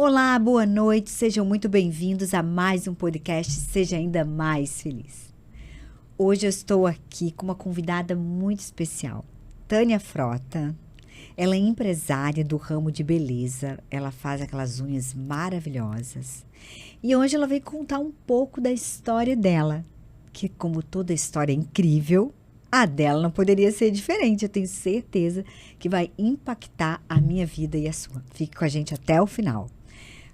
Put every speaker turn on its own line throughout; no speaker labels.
Olá, boa noite, sejam muito bem-vindos a mais um podcast Seja Ainda Mais Feliz. Hoje eu estou aqui com uma convidada muito especial, Tânia Frota. Ela é empresária do ramo de beleza, ela faz aquelas unhas maravilhosas. E hoje ela veio contar um pouco da história dela, que como toda história é incrível, a dela não poderia ser diferente. Eu tenho certeza que vai impactar a minha vida e a sua. Fique com a gente até o final.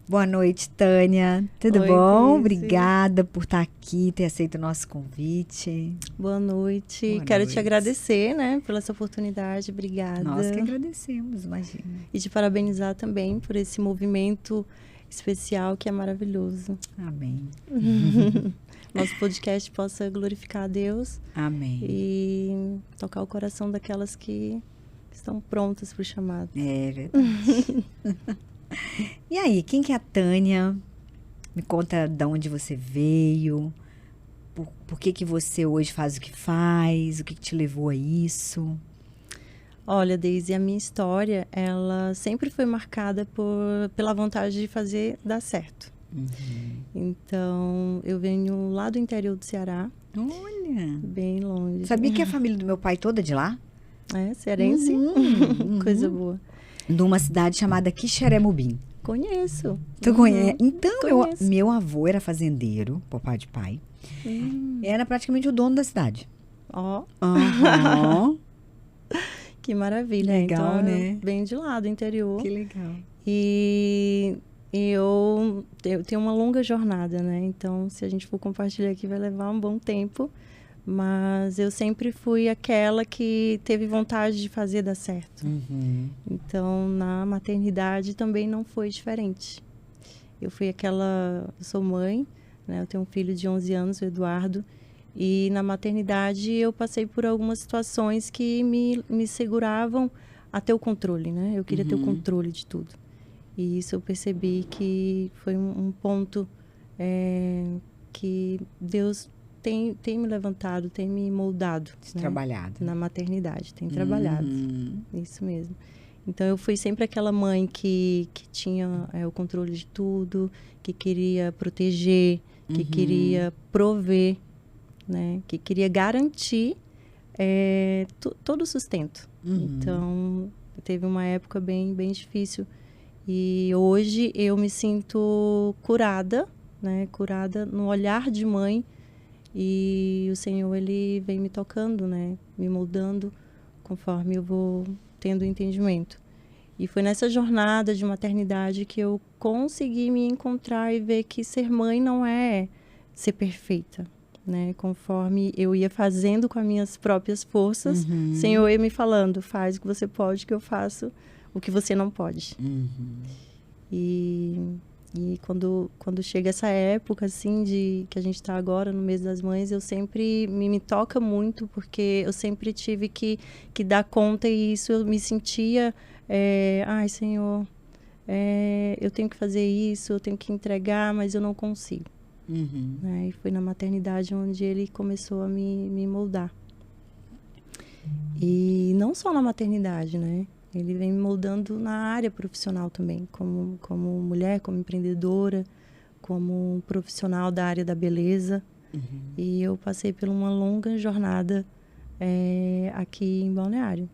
Boa noite, Tânia. Tudo bom?
Cris.
Obrigada por estar aqui, ter aceito o nosso convite.
Boa noite.
Boa
Quero
noite.
te agradecer, né, pela essa oportunidade. Obrigada.
Nós que agradecemos, imagina.
E te parabenizar também por esse movimento especial que é maravilhoso.
Amém.
Nosso podcast possa glorificar a Deus
Amém.
e tocar o coração daquelas que estão prontas para o chamado.
É verdade. E aí, quem que é a Tânia? Me conta de onde você veio, por que você hoje faz o que faz, o que te levou a isso?
Olha, Deise, a minha história, ela sempre foi marcada pela vontade de fazer dar certo. Então, eu venho lá do interior do Ceará.
Olha!
Bem longe.
Sabia que a família do meu pai toda é de lá?
É, cearense? Coisa boa.
De uma cidade chamada Quixerémobim.
Conheço.
Tu conhece? Então,
Conheço.
meu avô era fazendeiro, papai de pai. Era praticamente o dono da cidade.
Ó,
Aham.
que maravilha.
Legal,
então,
né?
Bem de lá, do interior.
Que legal.
E eu tenho uma longa jornada, né? Então, se a gente for compartilhar aqui, vai levar um bom tempo. Mas eu sempre fui aquela que teve vontade de fazer dar certo. Então, na maternidade também não foi diferente. Eu sou mãe, né? Eu tenho um filho de 11 anos, o Eduardo. E na maternidade eu passei por algumas situações que me seguravam a ter o controle, né? Eu queria ter o controle de tudo. E isso eu percebi que foi um ponto que Deus tem me levantado, tem me moldado. Né?
Trabalhado.
Na maternidade, tem trabalhado. Isso mesmo. Então, eu fui sempre aquela mãe que tinha o controle de tudo, que queria proteger, que queria prover, né? Que queria garantir todo o sustento. Então, teve uma época bem, bem difícil. E hoje eu me sinto curada, né? Curada no olhar de mãe. E o Senhor, Ele vem me tocando, né? Me moldando conforme eu vou tendo entendimento. E foi nessa jornada de maternidade que eu consegui me encontrar e ver que ser mãe não é ser perfeita, né? Conforme eu ia fazendo com as minhas próprias forças, o Senhor ia me falando, faz o que você pode, que eu faço o que você não pode. E quando chega essa época, assim, que a gente está agora no mês das mães, eu sempre me toca muito, porque eu sempre tive que dar conta e isso eu me sentia, ai, Senhor, eu tenho que fazer isso, eu tenho que entregar, mas eu não consigo. Né? E foi na maternidade onde ele começou a me moldar. E não só na maternidade, né? Ele vem me moldando na área profissional também, como mulher, como empreendedora, como profissional da área da beleza. E eu passei por uma longa jornada aqui em Balneário.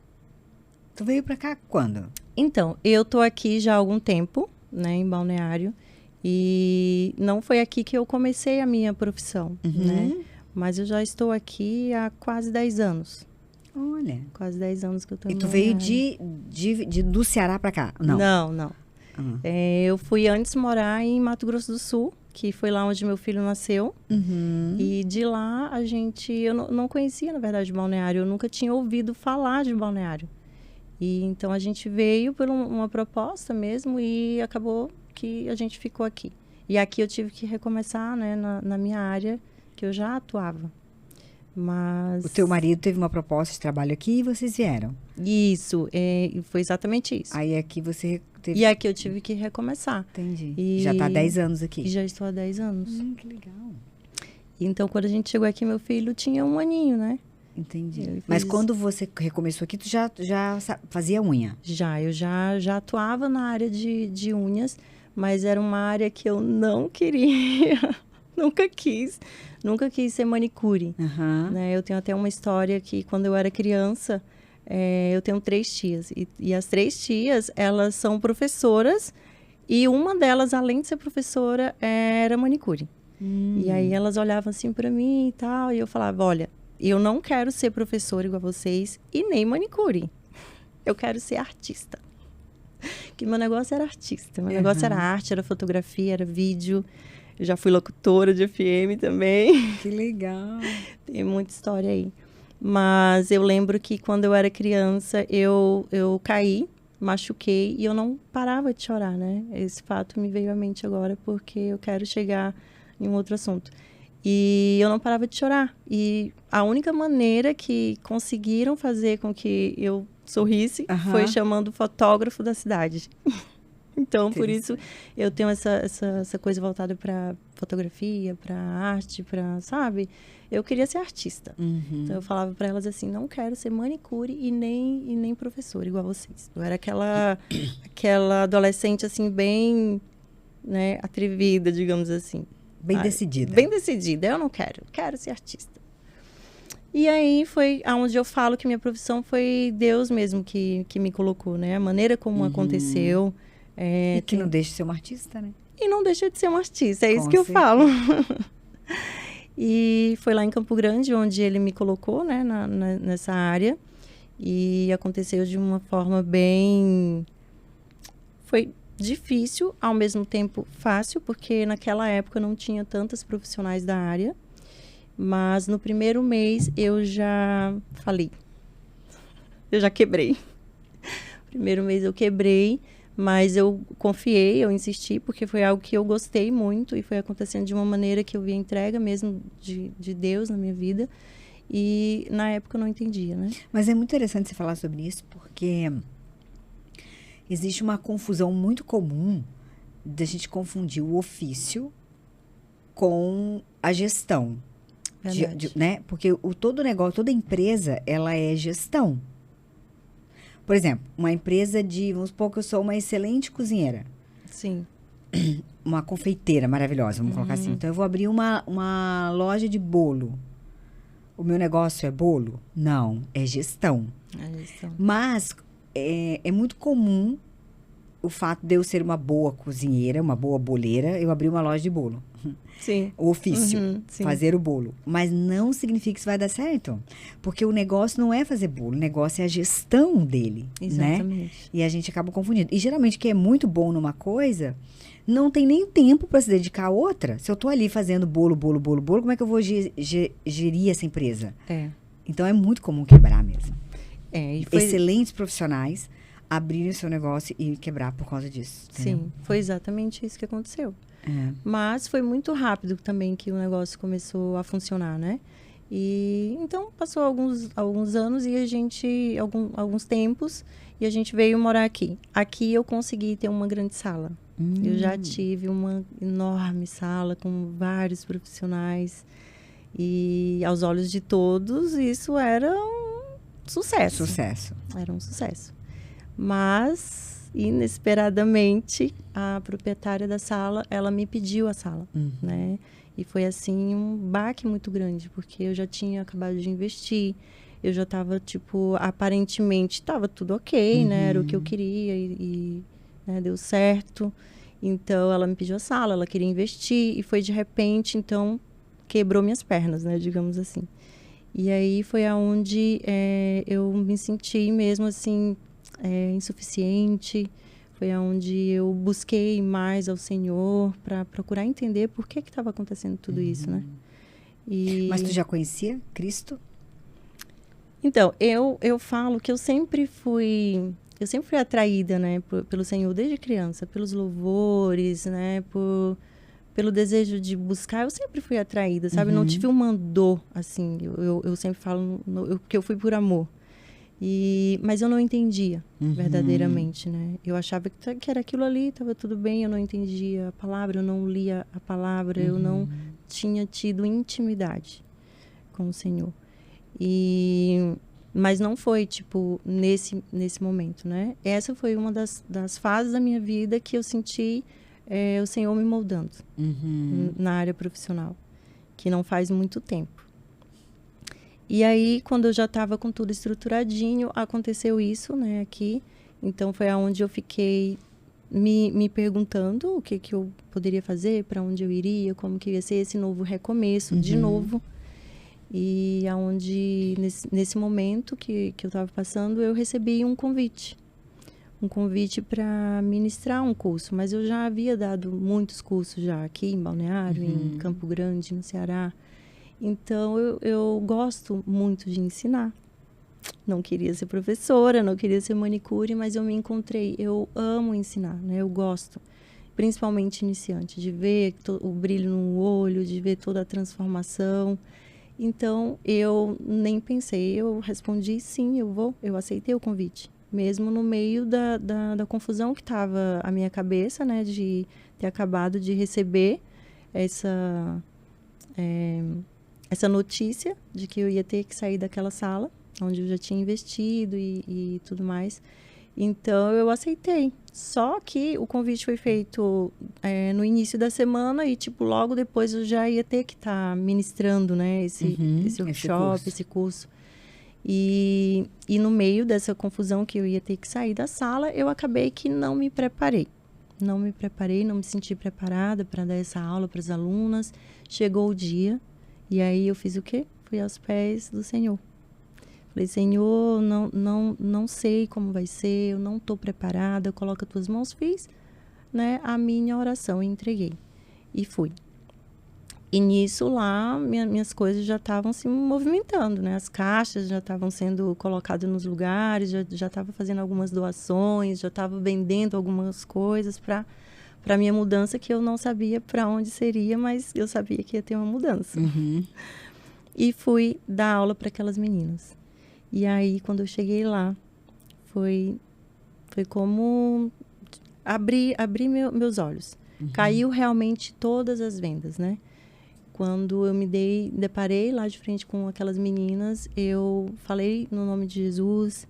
Tu veio pra cá quando?
Então, eu tô aqui já há algum tempo, né, em Balneário. E não foi aqui que eu comecei a minha profissão, né? Mas eu já estou aqui há quase 10 anos.
Olha.
Quase 10 anos que eu estou
E tu veio do Ceará pra cá? Não.
Não. Eu fui antes morar em Mato Grosso do Sul, que foi lá onde meu filho nasceu. E de lá eu não conhecia, na verdade, Balneário. Eu nunca tinha ouvido falar de Balneário. E então a gente veio por uma proposta mesmo e acabou que a gente ficou aqui. E aqui eu tive que recomeçar, né, na minha área que eu já atuava. Mas...
O teu marido teve uma proposta de trabalho aqui e vocês vieram?
Isso, foi exatamente isso.
Aí aqui você teve...
E aqui eu tive que recomeçar.
Entendi.
E
Já tá há 10 anos aqui.
E já estou há 10 anos.
Que legal.
Então, quando a gente chegou aqui, meu filho tinha 1 aninho, né?
Entendi. Mas quando você recomeçou aqui, tu já fazia unha?
Eu já atuava na área de unhas, mas era uma área que eu não queria, nunca quis ser manicure. Né? Eu tenho até uma história que, quando eu era criança, eu tenho 3 tias. E as 3 tias, elas são professoras. E uma delas, além de ser professora, era manicure. E aí elas olhavam assim para mim e tal. E eu falava, olha, eu não quero ser professora igual a vocês e nem manicure. Eu quero ser artista. Que meu negócio era artista. Meu negócio era arte, era fotografia, era vídeo. Eu já fui locutora de FM também.
Que legal.
Tem muita história aí. Mas eu lembro que, quando eu era criança, eu caí, machuquei e eu não parava de chorar, né? Esse fato me veio à mente agora, porque eu quero chegar em um outro assunto. E eu não parava de chorar. E a única maneira que conseguiram fazer com que eu sorrisse foi chamando o fotógrafo da cidade. Então, por isso, eu tenho essa coisa voltada para fotografia, para arte, para, sabe? Eu queria ser artista. Então, eu falava para elas assim, não quero ser manicure e nem professora, igual vocês. Eu era aquela adolescente, assim, bem, né, atrevida, digamos assim.
Bem decidida.
Bem decidida. Eu não quero ser artista. E aí foi aonde eu falo que minha profissão foi Deus mesmo que me colocou, né? A maneira como aconteceu.
E que não deixa de ser uma artista, né?
E não deixa de ser um artista, é isso que eu falo. E foi lá em Campo Grande onde ele me colocou, né, nessa área. E aconteceu de uma forma bem... Foi difícil, ao mesmo tempo fácil, porque naquela época não tinha tantas profissionais da área. Mas no primeiro mês eu já falei. Eu já quebrei. Primeiro mês eu quebrei. Mas eu confiei, eu insisti, porque foi algo que eu gostei muito e foi acontecendo de uma maneira que eu vi a entrega mesmo de Deus na minha vida. E na época eu não entendia, né?
Mas é muito interessante você falar sobre isso, porque existe uma confusão muito comum da gente confundir o ofício com a gestão. Né? Porque todo negócio, toda empresa, ela é gestão. Por exemplo, uma empresa vamos supor que eu sou uma excelente cozinheira.
Sim.
Uma confeiteira maravilhosa, vamos colocar assim. Então, eu vou abrir uma loja de bolo. O meu negócio é bolo? Não, é gestão. Mas é muito comum o fato de eu ser uma boa cozinheira, uma boa boleira, eu abrir uma loja de bolo.
Sim.
O ofício, fazer o bolo. Mas não significa que isso vai dar certo. Porque o negócio não é fazer bolo, o negócio é a gestão dele.
Exatamente.
Né? E a gente acaba confundindo. E geralmente quem é muito bom numa coisa, não tem nem tempo para se dedicar a outra. Se eu tô ali fazendo bolo, como é que eu vou gerir essa empresa? Então é muito comum quebrar mesmo. Excelentes profissionais abrirem o seu negócio e quebrar por causa disso. Entendeu?
Sim, foi exatamente isso que aconteceu. Mas foi muito rápido também que o negócio começou a funcionar, né? E então passou alguns anos e a gente, alguns tempos, e a gente veio morar aqui. Aqui eu consegui ter uma grande sala. Eu já tive uma enorme sala com vários profissionais. E aos olhos de todos, isso era um sucesso. Era um sucesso. Mas, inesperadamente, a proprietária da sala, ela me pediu a sala, né? E foi, assim, um baque muito grande, porque eu já tinha acabado de investir, eu já estava, aparentemente, estava tudo ok, né? Era o que eu queria e né, deu certo. Então, ela me pediu a sala, ela queria investir e foi de repente, então, quebrou minhas pernas, né? Digamos assim. E aí foi aonde eu me senti mesmo, assim... insuficiente, foi onde eu busquei mais ao Senhor para procurar entender por que estava acontecendo tudo isso, né?
Mas tu já conhecia Cristo?
Então, eu falo que eu sempre fui atraída, né, pelo Senhor desde criança, pelos louvores, né, pelo desejo de buscar, eu sempre fui atraída, sabe? Não tive uma dor, assim, eu sempre falo que eu fui por amor. Mas eu não entendia verdadeiramente, né? Eu achava que era aquilo ali, estava tudo bem, eu não entendia a palavra, eu não lia a palavra, eu não tinha tido intimidade com o Senhor. Mas não foi, nesse momento, né? Essa foi uma das fases da minha vida que eu senti o Senhor me moldando na área profissional, que não faz muito tempo. E aí, quando eu já estava com tudo estruturadinho, aconteceu isso, né, aqui. Então, foi aonde eu fiquei me perguntando o que eu poderia fazer, para onde eu iria, como que ia ser esse novo recomeço, de novo. E aonde, nesse momento que eu estava passando, eu recebi um convite para ministrar um curso, mas eu já havia dado muitos cursos já aqui em Balneário, em Campo Grande, no Ceará. Então, eu gosto muito de ensinar. Não queria ser professora, não queria ser manicure, mas eu me encontrei. Eu amo ensinar, né? Eu gosto, principalmente iniciante, de ver o brilho no olho, de ver toda a transformação. Então, eu nem pensei, eu respondi sim, eu aceitei o convite. Mesmo no meio da confusão que estava a minha cabeça, né? De ter acabado de receber essa notícia de que eu ia ter que sair daquela sala, onde eu já tinha investido e tudo mais. Então, eu aceitei. Só que o convite foi feito no início da semana e, tipo, logo depois eu já ia ter que estar ministrando, né? Esse workshop, esse curso. E no meio dessa confusão que eu ia ter que sair da sala, eu acabei que não me preparei. Não me senti preparada para dar essa aula para as alunas. Chegou o dia e aí eu fiz o quê? Fui aos pés do Senhor. Falei, Senhor, não sei como vai ser, eu não estou preparada, coloca as tuas mãos. Fiz, né, a minha oração e entreguei. E fui. E nisso lá, minhas coisas já estavam se movimentando, né? As caixas já estavam sendo colocadas nos lugares, já estava fazendo algumas doações, já estava vendendo algumas coisas para a minha mudança, que eu não sabia para onde seria, mas eu sabia que ia ter uma mudança. E fui dar aula para aquelas meninas. E aí, quando eu cheguei lá, foi como abrir meus olhos. Caiu realmente todas as vendas, né? Quando eu me deparei lá de frente com aquelas meninas, eu falei no nome de Jesus,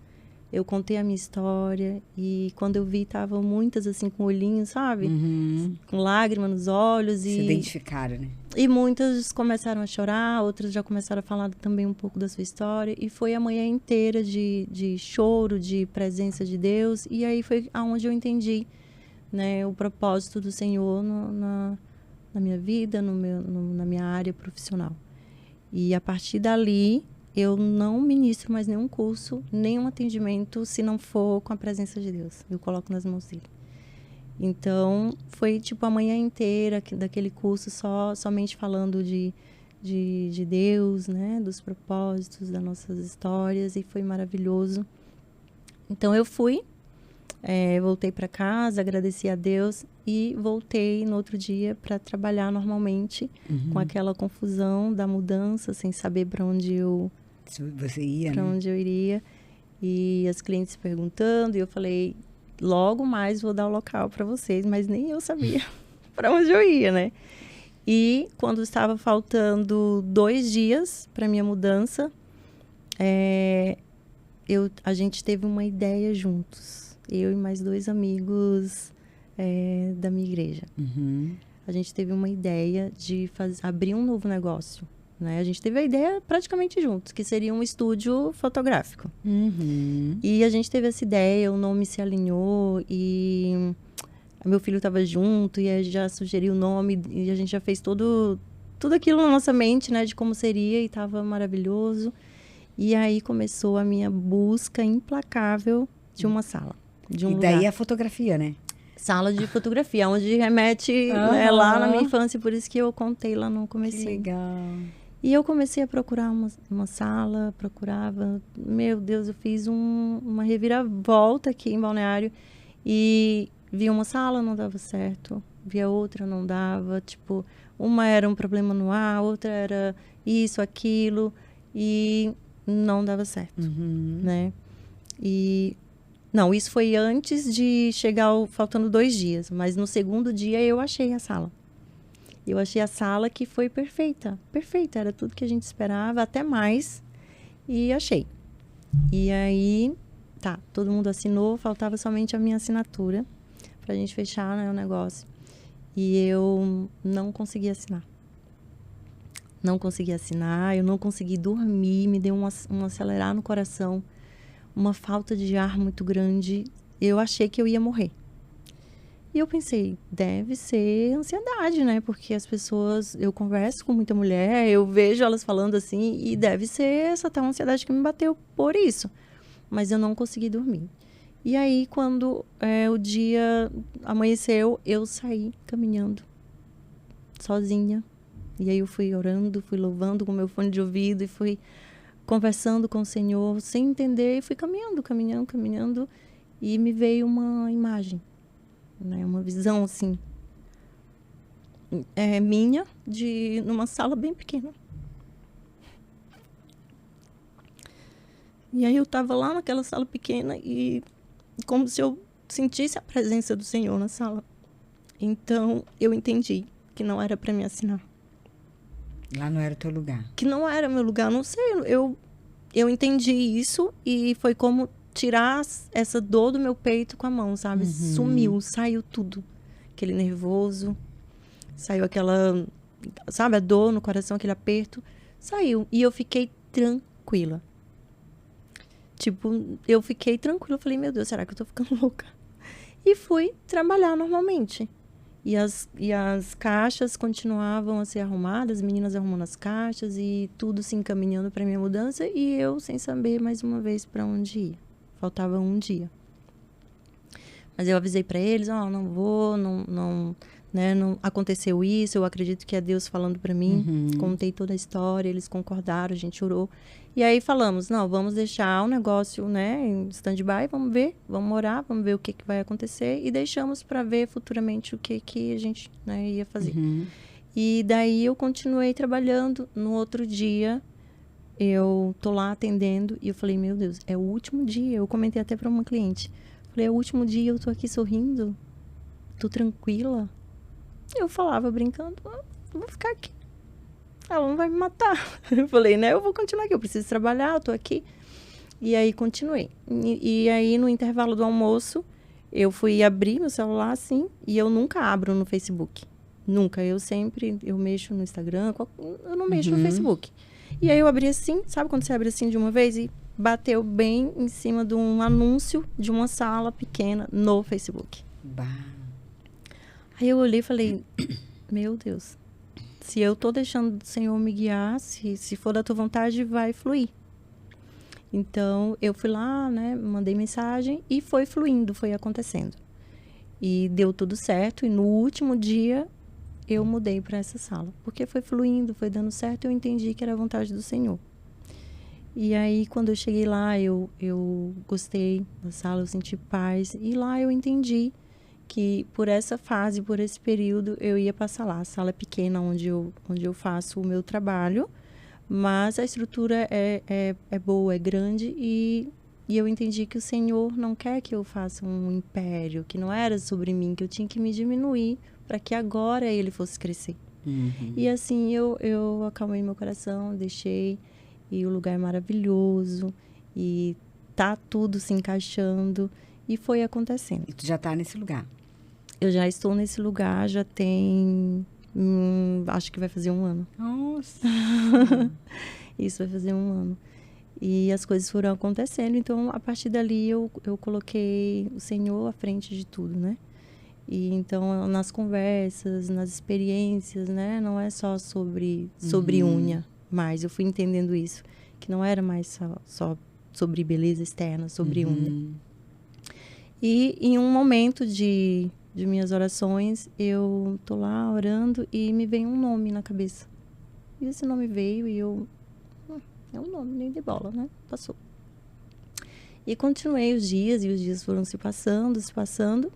eu contei a minha história e quando eu vi, estavam muitas assim com olhinhos, sabe? Com lágrimas nos olhos.
Se identificaram, né?
E muitas começaram a chorar, outras já começaram a falar também um pouco da sua história. E foi a manhã inteira de choro, de presença de Deus. E aí foi aonde eu entendi, né, o propósito do Senhor na minha vida, na minha área profissional. E a partir dali, eu não ministro mais nenhum curso, nenhum atendimento, se não for com a presença de Deus. Eu coloco nas mãos dele. Então, foi tipo a manhã inteira daquele curso somente falando de Deus, né? Dos propósitos, das nossas histórias, e foi maravilhoso. Então, eu fui, voltei para casa, agradeci a Deus e voltei no outro dia para trabalhar normalmente, com aquela confusão da mudança, sem saber para onde
você ia,
para onde eu iria. E as clientes perguntando, e eu falei, logo mais vou dar o local para vocês, mas nem eu sabia para onde eu ia, né? E quando estava faltando 2 dias para minha mudança, a gente teve uma ideia juntos, eu e mais 2 amigos da minha igreja. A gente teve uma ideia de abrir um novo negócio, né? A gente teve a ideia praticamente juntos, que seria um estúdio fotográfico. E a gente teve essa ideia, o nome se alinhou e meu filho estava junto e já sugeriu o nome e a gente já fez tudo aquilo na nossa mente, né? De como seria, e estava maravilhoso. E aí começou a minha busca implacável de uma sala, de um lugar.
E daí a fotografia, né?
Sala de fotografia, onde remete né, lá na minha infância, por isso que eu contei lá no comecinho.
Que legal.
E eu comecei a procurar uma sala, procurava. Meu Deus, eu fiz uma reviravolta aqui em Balneário. E vi uma sala, não dava certo. Via outra, não dava. Tipo, uma era um problema no ar, outra era isso, aquilo. E não dava certo, né? E... Não, isso foi antes de chegar faltando 2 dias. Mas no segundo dia eu achei a sala. Eu achei a sala que foi perfeita. Perfeita, era tudo que a gente esperava, até mais. E achei. E aí, todo mundo assinou, faltava somente a minha assinatura pra gente fechar, né, o negócio. E eu não consegui assinar. Não consegui assinar, eu não consegui dormir, me deu um acelerar no coração, uma falta de ar muito grande. Eu achei que eu ia morrer. E eu pensei, deve ser ansiedade, né? Porque as pessoas, eu converso com muita mulher, eu vejo elas falando assim, e deve ser essa tal ansiedade que me bateu por isso. Mas eu não consegui dormir. E aí, quando o dia amanheceu, eu saí caminhando, sozinha. E aí eu fui orando, fui louvando com meu fone de ouvido e fui conversando com o Senhor, sem entender, e fui caminhando. E me veio uma imagem, né? Uma visão, assim, minha, numa sala bem pequena. E aí eu estava lá naquela sala pequena e como se eu sentisse a presença do Senhor na sala. Então, eu entendi que não era para me assinar.
Lá não era o teu lugar.
Que não era meu lugar, não sei. Eu entendi isso e foi como tirar essa dor do meu peito com a mão, sabe?
Uhum.
Sumiu, saiu tudo. Aquele nervoso, saiu aquela, sabe, a dor no coração, aquele aperto. Saiu. E eu fiquei tranquila. Tipo, eu fiquei tranquila. Eu falei, meu Deus, será que eu tô ficando louca? E fui trabalhar normalmente. E as caixas continuavam a ser arrumadas, as meninas arrumando as caixas e tudo se encaminhando para minha mudança e eu sem saber mais uma vez para onde ir. Faltava um dia. Mas eu avisei para eles, não vou, não aconteceu isso, eu acredito que é Deus falando para mim.
Uhum.
Contei toda a história, eles concordaram, a gente orou. E aí falamos, vamos deixar o negócio, né, em stand-by, vamos ver, vamos orar, vamos ver o que vai acontecer e deixamos para ver futuramente o que a gente, né, ia fazer.
Uhum.
E daí eu continuei trabalhando. No outro dia, eu tô lá atendendo e eu falei, meu Deus, é o último dia. Eu comentei até para uma cliente. Falei, é o último dia, eu tô aqui sorrindo, tô tranquila. Eu falava brincando, vou ficar aqui. Ela não vai me matar. Eu falei, né? Eu vou continuar aqui, eu preciso trabalhar, eu tô aqui. E aí, continuei. E aí, no intervalo do almoço, eu fui abrir meu celular, assim, e eu nunca abro no Facebook. Nunca. Eu mexo no Instagram, eu não mexo no Facebook. E aí, eu abri assim, sabe quando você abre assim de uma vez? E bateu bem em cima de um anúncio de uma sala pequena no Facebook.
Bah.
Aí eu olhei e falei, meu Deus, se eu tô deixando o Senhor me guiar, se for da tua vontade, vai fluir. Então, eu fui lá, né, mandei mensagem e foi fluindo, foi acontecendo. E deu tudo certo e no último dia eu mudei para essa sala. Porque foi fluindo, foi dando certo e eu entendi que era a vontade do Senhor. E aí, quando eu cheguei lá, eu gostei da sala, eu senti paz. E lá eu entendi que por essa fase, por esse período, eu ia passar lá. A sala é pequena onde eu faço o meu trabalho, mas a estrutura é boa, é grande e eu entendi que o Senhor não quer que eu faça um império, que não era sobre mim, que eu tinha que me diminuir para que agora ele fosse crescer.
Uhum.
E assim, eu acalmei meu coração, deixei, e o lugar é maravilhoso, e tá tudo se encaixando, e foi acontecendo.
E tu já tá nesse lugar?
Eu já estou nesse lugar, já tem, acho que vai fazer 1 ano.
Nossa!
Isso vai fazer 1 ano. E as coisas foram acontecendo, então, a partir dali, eu coloquei o Senhor à frente de tudo, né? E, então, nas conversas, nas experiências, né? Não é só sobre unha, mas eu fui entendendo isso, que não era mais só sobre beleza externa, sobre unha. E, em um momento de minhas orações, eu tô lá orando e me vem um nome na cabeça. E esse nome veio e eu... é um nome, nem de bola, né? Passou. E continuei os dias, e os dias foram se passando.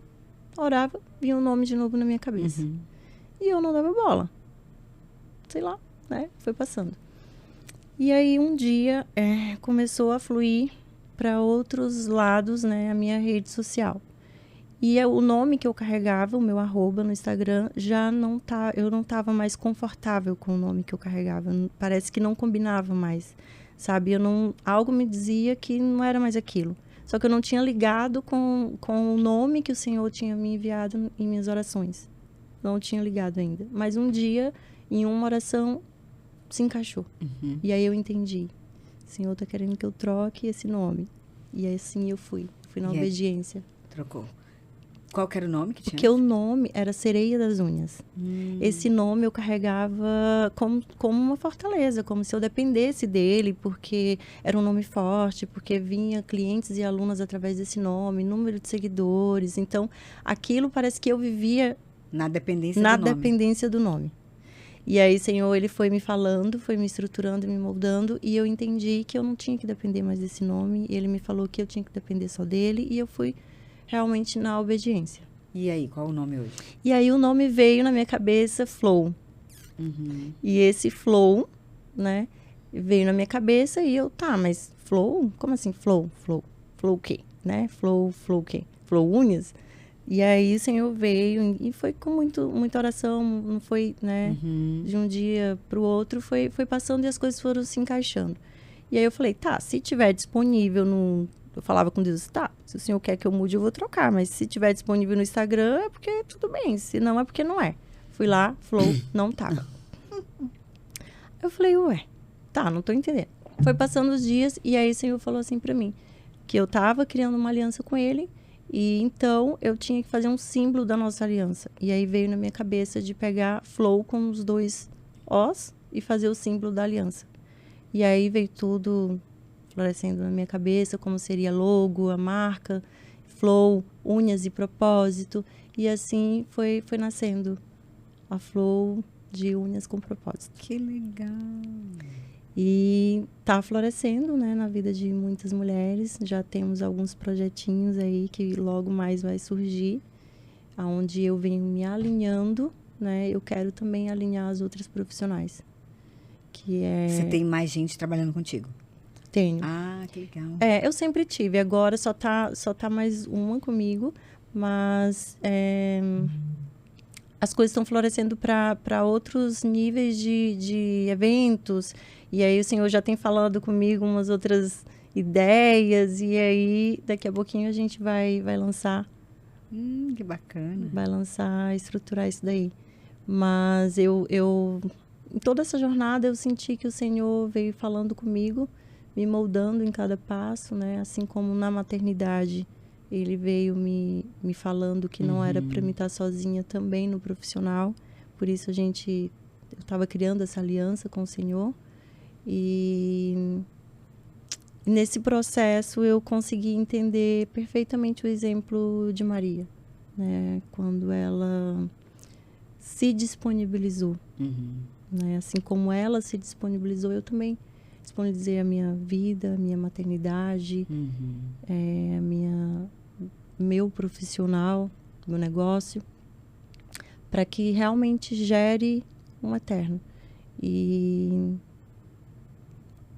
Orava, vinha um nome de novo na minha cabeça. E eu não dava bola. Sei lá, né? Foi passando. E aí, um dia, começou a fluir para outros lados, né? A minha rede social. E o nome que eu carregava, o meu @ no Instagram, eu não estava mais confortável com o nome que eu carregava. Parece que não combinava mais, sabe? Algo me dizia que não era mais aquilo. Só que eu não tinha ligado com o nome que o Senhor tinha me enviado em minhas orações. não tinha ligado ainda. Mas um dia, em uma oração, se encaixou. E aí eu entendi. O Senhor está querendo que eu troque esse nome. E assim eu fui. Fui na obediência.
Trocou. Qual que era o nome que tinha?
Porque o nome era Sereia das Unhas. Esse nome eu carregava como uma fortaleza, como se eu dependesse dele, porque era um nome forte, porque vinha clientes e alunas através desse nome, número de seguidores. Então, aquilo parece que eu vivia
na dependência
do nome. E aí, Senhor, ele foi me falando, foi me estruturando, me moldando, e eu entendi que eu não tinha que depender mais desse nome. Ele me falou que eu tinha que depender só dele, e eu fui realmente na obediência.
E aí, qual o nome hoje?
E aí o nome veio na minha cabeça, Flow. E esse Flow, né, veio na minha cabeça e eu, mas Flow? Como assim Flow? Flow o quê? Né? Flow o quê? Flow unhas? E aí o Senhor veio e foi com muita oração, não foi, né, de um dia para o outro, foi passando e as coisas foram se encaixando. E aí eu falei, se tiver disponível eu falava com Deus, se o Senhor quer que eu mude, eu vou trocar. Mas se tiver disponível no Instagram, é porque tudo bem. Se não, é porque não é. Fui lá, Flow, não tava. Eu falei, não tô entendendo. Foi passando os dias e aí o Senhor falou assim pra mim, que eu tava criando uma aliança com ele e então eu tinha que fazer um símbolo da nossa aliança. E aí veio na minha cabeça de pegar Flow com os 2 Os e fazer o símbolo da aliança. E aí veio tudo florescendo na minha cabeça, como seria logo, a marca, Flow, unhas e propósito. E assim foi nascendo a Flow de unhas com propósito.
Que legal!
E tá florescendo, né, na vida de muitas mulheres. Já temos alguns projetinhos aí que logo mais vai surgir, onde eu venho me alinhando, né? Eu quero também alinhar as outras profissionais.
Você tem mais gente trabalhando contigo?
Tenho.
Ah, que legal.
Eu sempre tive. Agora só tá mais uma comigo. Mas as coisas estão florescendo para outros níveis de eventos. E aí o Senhor já tem falado comigo umas outras ideias. E aí daqui a pouquinho a gente vai lançar.
Que bacana.
Vai lançar, estruturar isso daí. Mas eu em toda essa jornada eu senti que o Senhor veio falando comigo, me moldando em cada passo, né? Assim como na maternidade, ele veio me falando que não era para mim estar sozinha também no profissional. Por isso eu estava criando essa aliança com o Senhor. E nesse processo eu consegui entender perfeitamente o exemplo de Maria, né? Quando ela se disponibilizou. Né? Assim como ela se disponibilizou, eu também disponibilizei a minha vida, a minha maternidade, meu profissional, meu negócio, para que realmente gere um eterno. E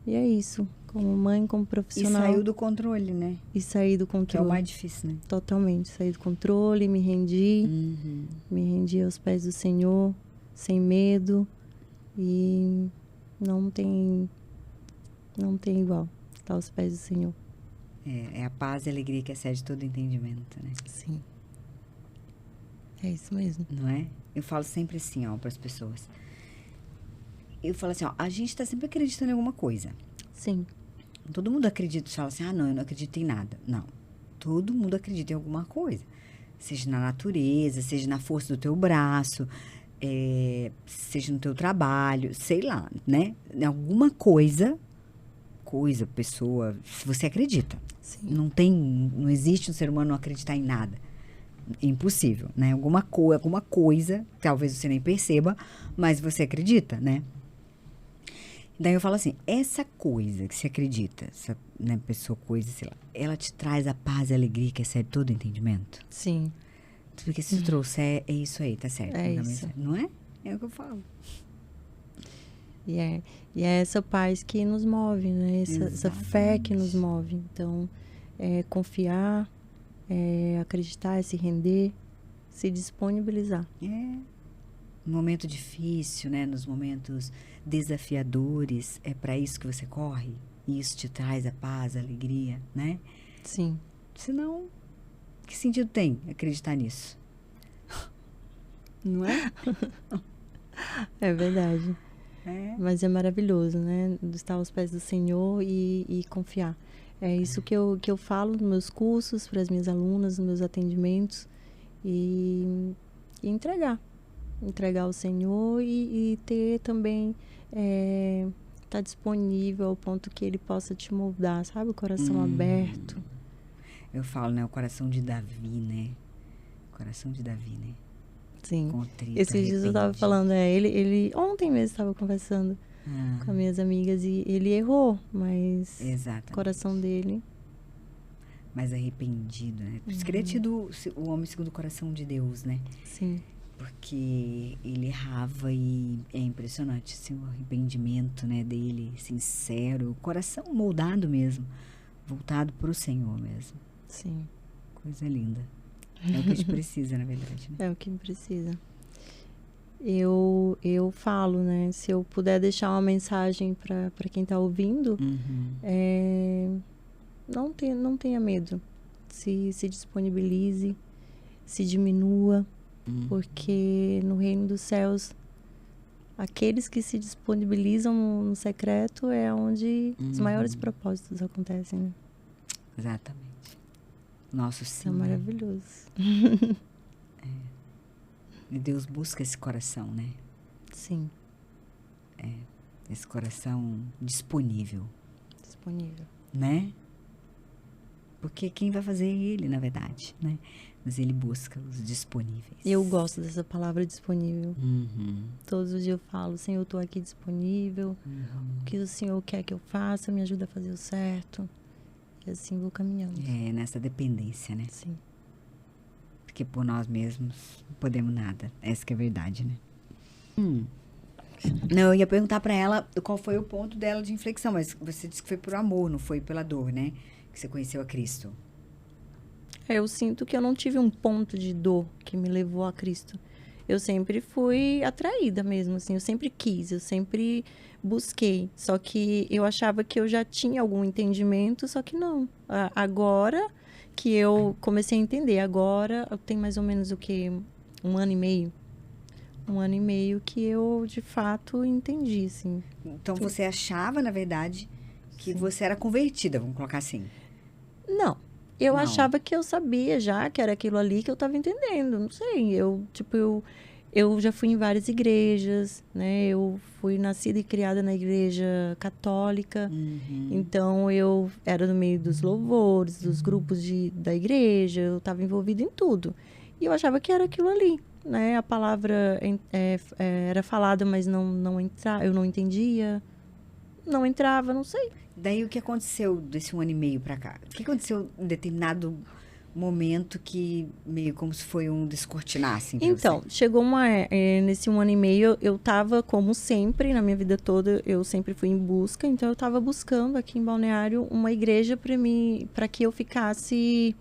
é isso, como mãe, como profissional.
E saiu do controle, né?
E saí do controle.
Que é o mais difícil, né?
Totalmente. Saí do controle, me rendi. Me rendi aos pés do Senhor, sem medo. E não tem igual. Estar aos pés do Senhor.
É a paz e a alegria que excede todo entendimento, né?
Sim. É isso mesmo.
Não é? Eu falo sempre assim, para as pessoas. Eu falo assim, a gente está sempre acreditando em alguma coisa.
Sim.
Todo mundo acredita, fala assim, não, eu não acredito em nada. Não. Todo mundo acredita em alguma coisa. Seja na natureza, seja na força do teu braço, seja no teu trabalho, sei lá, né? Em alguma coisa, pessoa, você acredita.
Sim.
Não existe um ser humano não acreditar em nada. Impossível, né? Alguma coisa, talvez você nem perceba, mas você acredita, né? Daí eu falo assim, essa coisa que você acredita, essa, né, pessoa, coisa, sei lá, ela te traz a paz e a alegria que excede todo entendimento?
Sim.
Porque se tu trouxer, é isso aí, tá certo.
É isso.
Não é? É o que eu falo.
E é essa paz que nos move, né? Essa fé que nos move. Então, confiar, acreditar, se render, se disponibilizar.
No momento difícil, né? Nos momentos desafiadores, é para isso que você corre? E isso te traz a paz, a alegria, né?
Sim.
Senão, que sentido tem acreditar nisso? Não é?
É verdade.
É.
Mas é maravilhoso, né? Estar aos pés do Senhor e confiar. É isso que eu falo nos meus cursos, para as minhas alunas, nos meus atendimentos. E entregar. Entregar ao Senhor e ter também... tá disponível ao ponto que Ele possa te moldar, sabe? O coração aberto.
Eu falo, né? O coração de Davi, né? O coração de Davi, né?
Sim.
Contrito,
Esses dias eu estava falando, ele ontem mesmo estava conversando com as minhas amigas e ele errou, mas
exatamente.
O coração dele...
mais arrependido, né? Por isso que ele é tido o homem segundo o coração de Deus, né?
Sim.
Porque ele errava e é impressionante, assim, o arrependimento, né, dele, sincero, o coração moldado mesmo, voltado para o Senhor mesmo.
Sim.
Coisa linda. É o que a gente precisa, na verdade, né?
É o que precisa. Eu falo, né, se eu puder deixar uma mensagem para quem está ouvindo, não tenha medo. Se disponibilize, se diminua, porque no reino dos céus, aqueles que se disponibilizam no secreto é onde os maiores propósitos acontecem, né?
Exatamente. Nosso sim.
É maravilhoso.
E Deus busca esse coração, né?
Sim.
Esse coração disponível.
Disponível.
Né? Porque quem vai fazer é Ele, na verdade, né? Mas Ele busca os disponíveis.
Eu gosto dessa palavra disponível. Todos os dias eu falo, Senhor, eu estou aqui disponível. O que o Senhor quer que eu faça, me ajuda a fazer o certo. E assim vou caminhando.
É, nessa dependência, né?
Sim.
Porque por nós mesmos não podemos nada. Essa que é a verdade, né? Não, eu ia perguntar pra ela qual foi o ponto dela de inflexão, mas você disse que foi por amor, não foi pela dor, né? Que você conheceu a Cristo.
Eu sinto que eu não tive um ponto de dor que me levou a Cristo. Eu sempre fui atraída mesmo, assim. Eu sempre quis, eu sempre busquei. Só que eu achava que eu já tinha algum entendimento, só que não. Agora que eu comecei a entender, agora eu tenho mais ou menos o quê? 1 ano e meio. 1 ano e meio que eu, de fato, entendi, assim.
Então, você achava, na verdade, que você era convertida, vamos colocar assim.
Não. Eu
Não.
achava que eu sabia já que era aquilo ali que eu estava entendendo. Não sei, eu já fui em várias igrejas, né? Eu fui nascida e criada na igreja católica. Então, eu era no meio dos louvores, dos grupos da igreja. Eu estava envolvida em tudo. E eu achava que era aquilo ali, né? A palavra era falada, mas eu não entendia. Não entrava, não sei.
Daí, o que aconteceu desse 1 ano e meio pra cá? O que aconteceu em determinado momento que meio como se foi um descortinar, assim, pra
Então,
você?
chegou nesse 1 ano e meio, eu tava, como sempre, na minha vida toda, eu sempre fui em busca. Então, eu tava buscando aqui em Balneário uma igreja para que eu ficasse,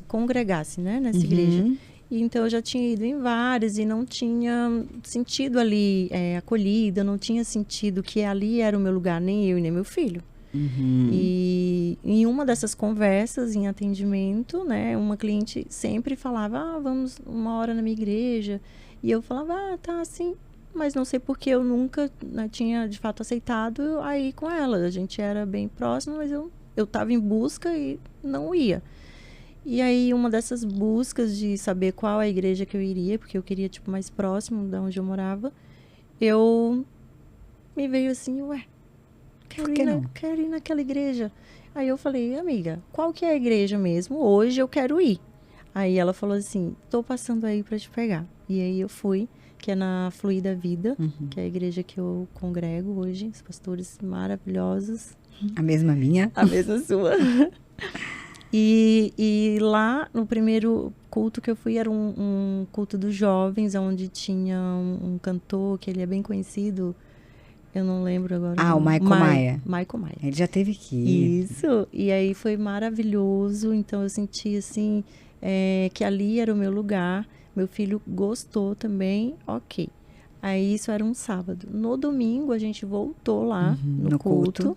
congregasse, né, nessa igreja. E, então, eu já tinha ido em várias e não tinha sentido ali acolhida, não tinha sentido que ali era o meu lugar, nem eu e nem meu filho. E em uma dessas conversas, em atendimento, né, uma cliente sempre falava, vamos 1 hora na minha igreja. E eu falava, tá, sim. Mas não sei porque eu nunca, né, tinha, de fato, aceitado a ir com ela. A gente era bem próximo, mas eu estava em busca e não ia. E aí, uma dessas buscas de saber qual a igreja que eu iria, porque eu queria, tipo, mais próximo da onde eu morava, me veio assim, quero ir naquela igreja. Aí eu falei, amiga, qual que é a igreja mesmo? Hoje eu quero ir. Aí ela falou assim, tô passando aí pra te pegar. E aí eu fui, que é na Fluida Vida, que é a igreja que eu congrego hoje, os pastores maravilhosos.
A mesma minha?
A mesma sua. E lá, no primeiro culto que eu fui, era um culto dos jovens, onde tinha um cantor, que ele é bem conhecido, eu não lembro agora.
O Michael Maia.
Michael Maia.
Ele já teve aqui.
Isso. E aí foi maravilhoso. Então eu senti assim, que ali era o meu lugar. Meu filho gostou também. Ok. Aí isso era um sábado. No domingo a gente voltou lá no culto.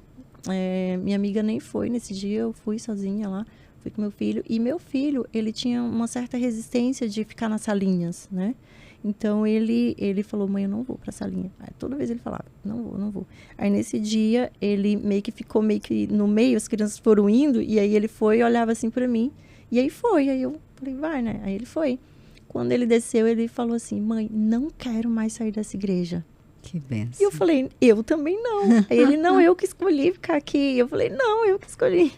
Minha amiga nem foi nesse dia, eu fui sozinha lá. fui com meu filho. E meu filho, ele tinha uma certa resistência de ficar nas salinhas, né? Então, ele falou, mãe, eu não vou pra salinha. Aí, toda vez ele falava, não vou. Aí, nesse dia, ele meio que ficou meio que no meio, as crianças foram indo, e aí ele foi e olhava assim pra mim. E aí foi, aí eu falei, vai, né? Aí ele foi. Quando ele desceu, ele falou assim, mãe, não quero mais sair dessa igreja.
Que benção.
E eu falei, eu também não. Aí ele, não, eu que escolhi ficar aqui. Eu falei, não, eu que escolhi.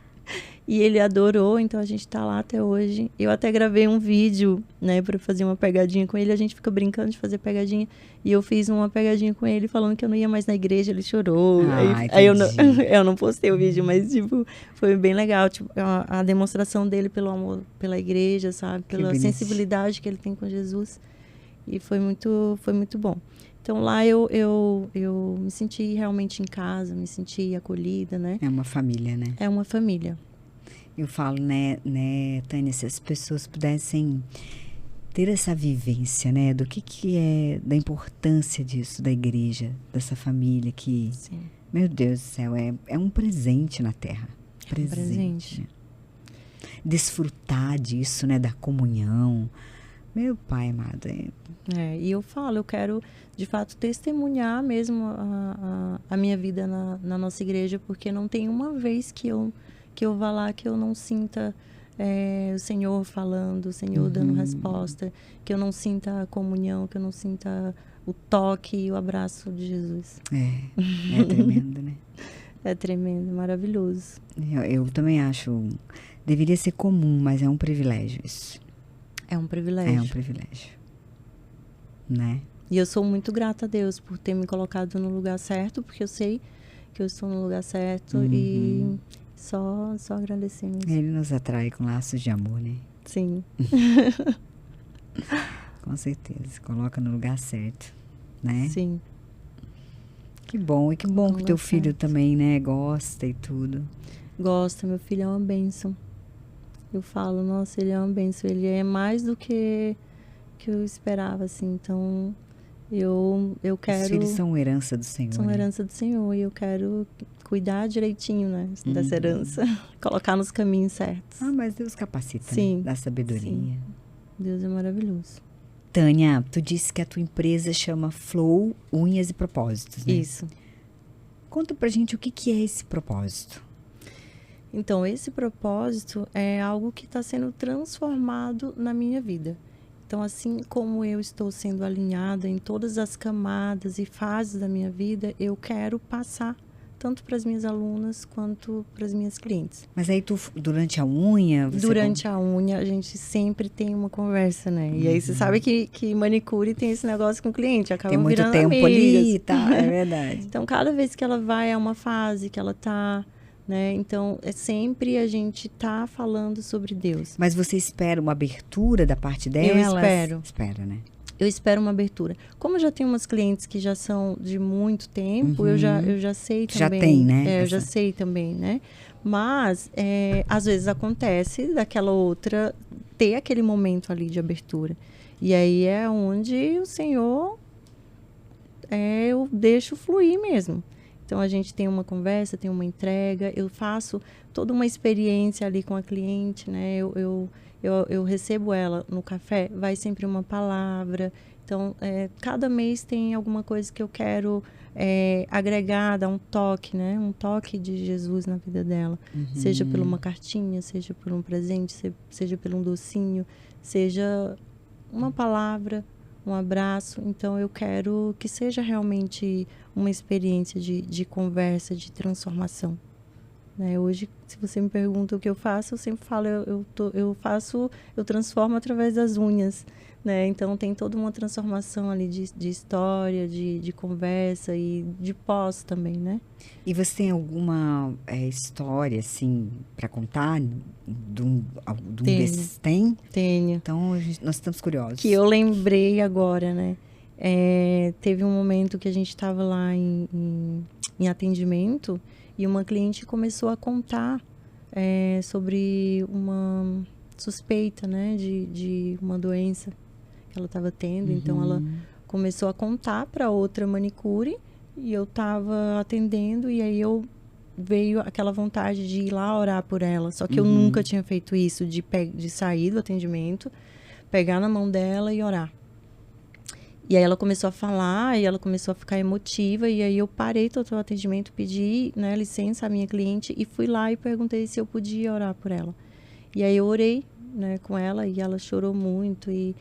E ele adorou, então a gente tá lá até hoje. Eu até gravei um vídeo, né, pra fazer uma pegadinha com ele. A gente fica brincando de fazer pegadinha. E eu fiz uma pegadinha com ele, falando que eu não ia mais na igreja. Ele chorou. Aí eu não postei o vídeo, mas, tipo, foi bem legal. Tipo, a demonstração dele pelo amor pela igreja, sabe? Pela sensibilidade que ele tem com Jesus. E foi muito bom. Então, lá eu me senti realmente em casa, me senti acolhida, né?
É uma família, né?
É uma família.
Eu falo, né, Tânia, se as pessoas pudessem ter essa vivência, né, do que é, da importância disso, da igreja, dessa família que,
Sim.
Meu Deus do céu, é um presente na Terra. Presente. Né? Desfrutar disso, né, da comunhão. Meu Pai amado.
E eu falo, eu quero, de fato, testemunhar mesmo a minha vida na nossa igreja, porque não tem uma vez que eu vá lá que eu não sinta o Senhor falando, o Senhor dando resposta, que eu não sinta a comunhão, que eu não sinta o toque e o abraço de Jesus.
É tremendo, né?
É tremendo, maravilhoso.
Eu também acho, deveria ser comum, mas é um privilégio isso.
É um privilégio.
É um privilégio, né?
E eu sou muito grata a Deus por ter me colocado no lugar certo, porque eu sei que eu estou no lugar certo e só agradecer mesmo.
Ele nos atrai com laços de amor, né?
Sim.
Com certeza, coloca no lugar certo, né?
Sim.
Que bom, e que bom que teu filho também, né, gosta e tudo.
Gosta, meu filho é uma bênção. Eu falo, nossa, ele é uma bênção, ele é mais do que eu esperava, assim, então eu quero...
Os filhos são herança do Senhor,
São herança do Senhor, e eu quero cuidar direitinho, né, dessa herança, colocar nos caminhos certos.
Mas Deus capacita,
sim,
né? Dá sabedoria.
Sim. Deus é maravilhoso.
Tânia, tu disse que a tua empresa chama Flow Unhas e Propósitos, né?
Isso.
Conta pra gente o que é esse propósito.
Então, esse propósito é algo que está sendo transformado na minha vida. Então, assim como eu estou sendo alinhada em todas as camadas e fases da minha vida, eu quero passar tanto para as minhas alunas quanto para as minhas clientes.
Mas aí tu, durante a unha...
Durante a unha, a gente sempre tem uma conversa, né? E aí você sabe que manicure tem esse negócio com o cliente, acaba virando amigas.
Tem muito tempo ali, tá? É verdade.
Então, cada vez que ela vai a uma fase que ela tá... Né? Então, é sempre a gente tá falando sobre Deus.
Mas você espera uma abertura da parte delas?
Eu espero.
Espera, né?
Eu espero uma abertura. Como eu já tenho umas clientes que já são de muito tempo, eu já sei também.
Já tem, né?
Eu já sei também, né? Mas, às vezes acontece daquela outra ter aquele momento ali de abertura. E aí é onde o Senhor, eu deixo fluir mesmo. Então, a gente tem uma conversa, tem uma entrega, eu faço toda uma experiência ali com a cliente, né? Eu recebo ela no café, vai sempre uma palavra. Então, cada mês tem alguma coisa que eu quero agregar, dar um toque, né? Um toque de Jesus na vida dela. Seja por uma cartinha, seja por um presente, seja por um docinho, seja uma palavra, um abraço. Então, eu quero que seja realmente uma experiência de conversa, de transformação. Né? Hoje, se você me pergunta o que eu faço, eu sempre falo, eu transformo através das unhas. Né? Então, tem toda uma transformação ali de história, de conversa e de pós também, né?
E você tem alguma história, assim, para contar de um desses? Tem?
Tenho.
Então, nós estamos curiosos.
Que eu lembrei agora, né? Teve um momento que a gente estava lá em atendimento e uma cliente começou a contar sobre uma suspeita, né? De uma doença que ela estava tendo. Então, ela começou a contar para outra manicure e eu estava atendendo e aí eu veio aquela vontade de ir lá orar por ela. Só que eu nunca tinha feito isso, de sair do atendimento, pegar na mão dela e orar. E aí ela começou a falar, e ela começou a ficar emotiva, e aí eu parei todo o atendimento, pedi, né, licença à minha cliente, e fui lá e perguntei se eu podia orar por ela. E aí eu orei, né, com ela, e ela chorou muito, e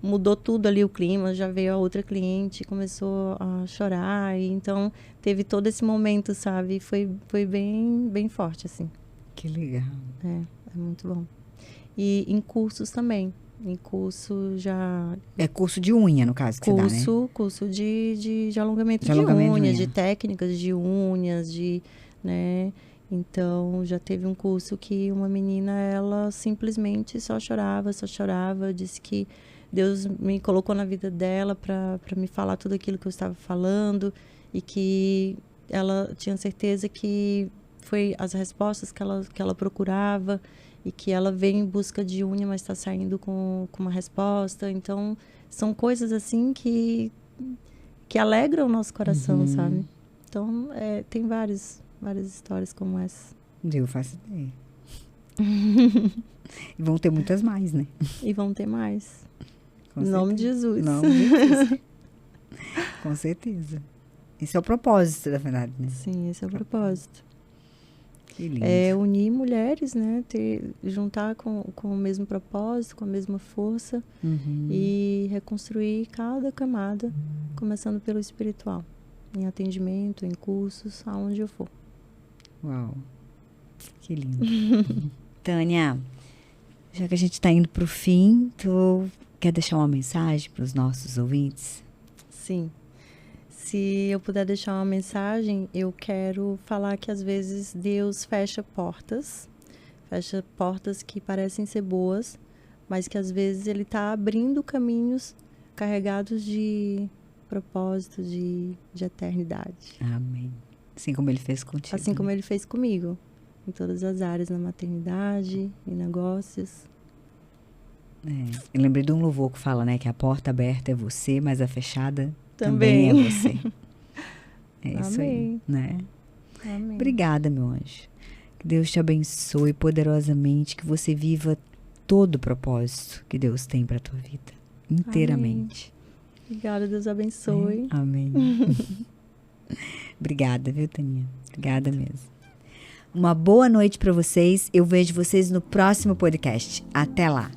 mudou tudo ali o clima, já veio a outra cliente, começou a chorar, e então teve todo esse momento, sabe? Foi bem, bem forte, assim.
Que legal.
É muito bom. E em cursos também. Em curso já...
É curso de unha, no caso, que você dá, né?
Curso de alongamento de unhas, de técnicas de unhas, né? Então, já teve um curso que uma menina, ela simplesmente só chorava, disse que Deus me colocou na vida dela para me falar tudo aquilo que eu estava falando e que ela tinha certeza que foi as respostas que ela procurava e que ela veio em busca de unha, mas está saindo com uma resposta. Então, são coisas assim que alegram o nosso coração, sabe? Então, tem várias histórias como essa.
Eu faço ideia. E vão ter muitas mais, né?
E vão ter mais.
Com
em nome de Jesus.
Em nome de Jesus. Com certeza. Esse é o propósito, na verdade, né?
Sim, esse é o propósito.
Que lindo.
Unir mulheres, né? Juntar com o mesmo propósito, com a mesma força e reconstruir cada camada, começando pelo espiritual. Em atendimento, em cursos, aonde eu for.
Uau, que lindo. Tânia, já que a gente está indo para o fim, tu quer deixar uma mensagem para os nossos ouvintes?
Sim. Se eu puder deixar uma mensagem, eu quero falar que às vezes Deus fecha portas que parecem ser boas, mas que às vezes Ele está abrindo caminhos carregados de propósito, de eternidade.
Amém. Assim como Ele fez contigo.
Assim como Ele fez comigo, em todas as áreas, na maternidade, em negócios.
Eu lembrei de um louvor que fala, né, que a porta aberta é você, mas a fechada também é você. Isso aí, né?
Amém.
Obrigada, meu anjo. Que Deus te abençoe poderosamente, que você viva todo o propósito que Deus tem para a tua vida, inteiramente.
Amém. Obrigada, Deus abençoe.
Amém. Obrigada, viu, Taninha? Obrigada mesmo. Uma boa noite para vocês. Eu vejo vocês no próximo podcast. Até lá.